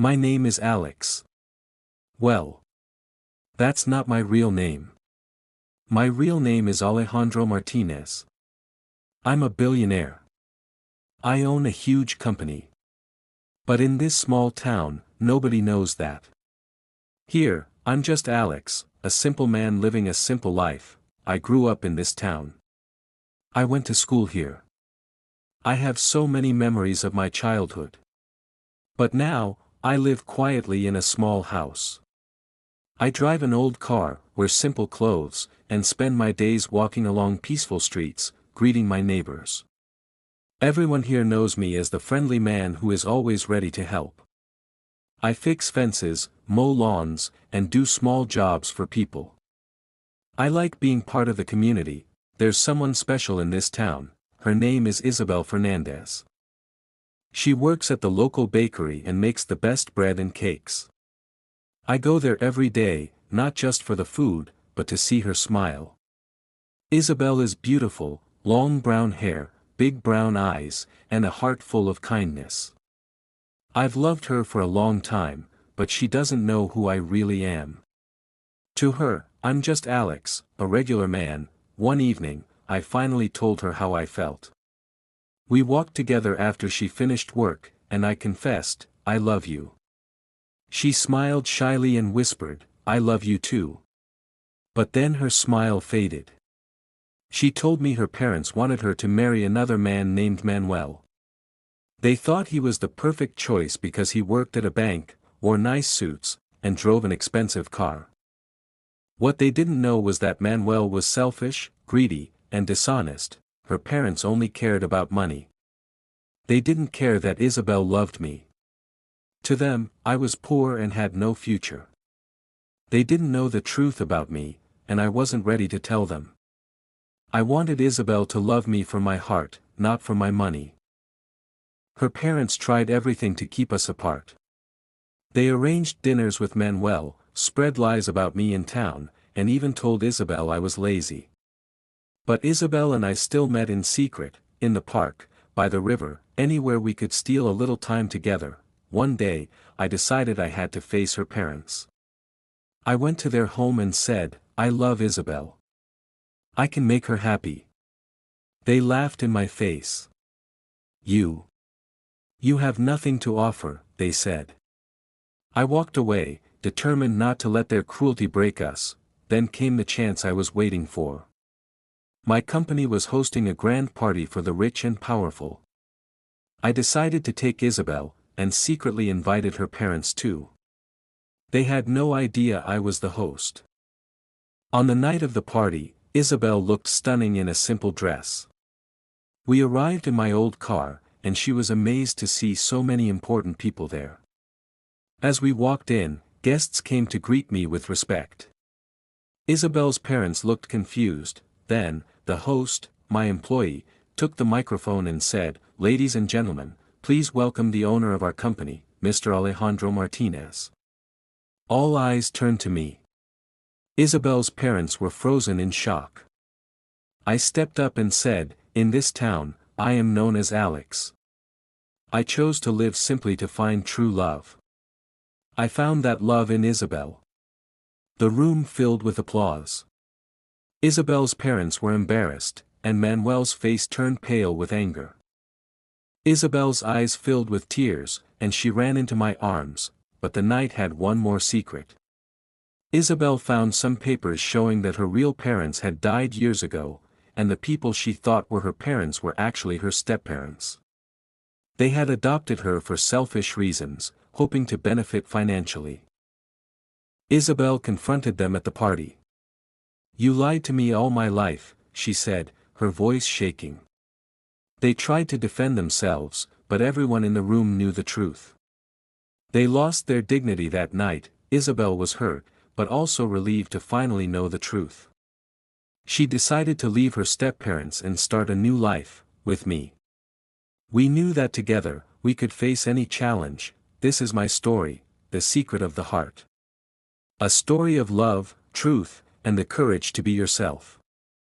My name is Alex. Well, that's not my real name. My real name is Alejandro Martinez. I'm a billionaire. I own a huge company. But in this small town, nobody knows that. Here, I'm just Alex, a simple man living a simple life. I grew up in this town. I went to school here. I have so many memories of my childhood. But now, I live quietly in a small house. I drive an old car, wear simple clothes, and spend my days walking along peaceful streets, greeting my neighbors. Everyone here knows me as the friendly man who is always ready to help. I fix fences, mow lawns, and do small jobs for people. I like being part of the community. There's someone special in this town. Her name is Isabel Fernandez. She works at the local bakery and makes the best bread and cakes. I go there every day, not just for the food, but to see her smile. Isabel is beautiful, long brown hair, big brown eyes, and a heart full of kindness. I've loved her for a long time, but she doesn't know who I really am. To her, I'm just Alex, a regular man. One evening, I finally told her how I felt. We walked together after she finished work, and I confessed, I love you. She smiled shyly and whispered, I love you too. But then her smile faded. She told me her parents wanted her to marry another man named Manuel. They thought he was the perfect choice because he worked at a bank, wore nice suits, and drove an expensive car. What they didn't know was that Manuel was selfish, greedy, and dishonest. Her parents only cared about money. They didn't care that Isabel loved me. To them, I was poor and had no future. They didn't know the truth about me, and I wasn't ready to tell them. I wanted Isabel to love me for my heart, not for my money. Her parents tried everything to keep us apart. They arranged dinners with Manuel, spread lies about me in town, and even told Isabel I was lazy. But Isabel and I still met in secret, in the park, by the river, anywhere we could steal a little time together. One day, I decided I had to face her parents. I went to their home and said, I love Isabel. I can make her happy. They laughed in my face. You have nothing to offer, they said. I walked away, determined not to let their cruelty break us. Then came the chance I was waiting for. My company was hosting a grand party for the rich and powerful. I decided to take Isabel, and secretly invited her parents too. They had no idea I was the host. On the night of the party, Isabel looked stunning in a simple dress. We arrived in my old car, and she was amazed to see so many important people there. As we walked in, guests came to greet me with respect. Isabel's parents looked confused. Then, the host, my employee, took the microphone and said, Ladies and gentlemen, please welcome the owner of our company, Mr. Alejandro Martinez. All eyes turned to me. Isabel's parents were frozen in shock. I stepped up and said, In this town, I am known as Alex. I chose to live simply to find true love. I found that love in Isabel. The room filled with applause. Isabel's parents were embarrassed, and Manuel's face turned pale with anger. Isabel's eyes filled with tears, and she ran into my arms, but the night had one more secret. Isabel found some papers showing that her real parents had died years ago, and the people she thought were her parents were actually her stepparents. They had adopted her for selfish reasons, hoping to benefit financially. Isabel confronted them at the party. You lied to me all my life, she said, her voice shaking. They tried to defend themselves, but everyone in the room knew the truth. They lost their dignity that night. Isabel was hurt, but also relieved to finally know the truth. She decided to leave her stepparents and start a new life, with me. We knew that together, we could face any challenge. This is my story, the secret of the heart. A story of love, truth, and the courage to be yourself.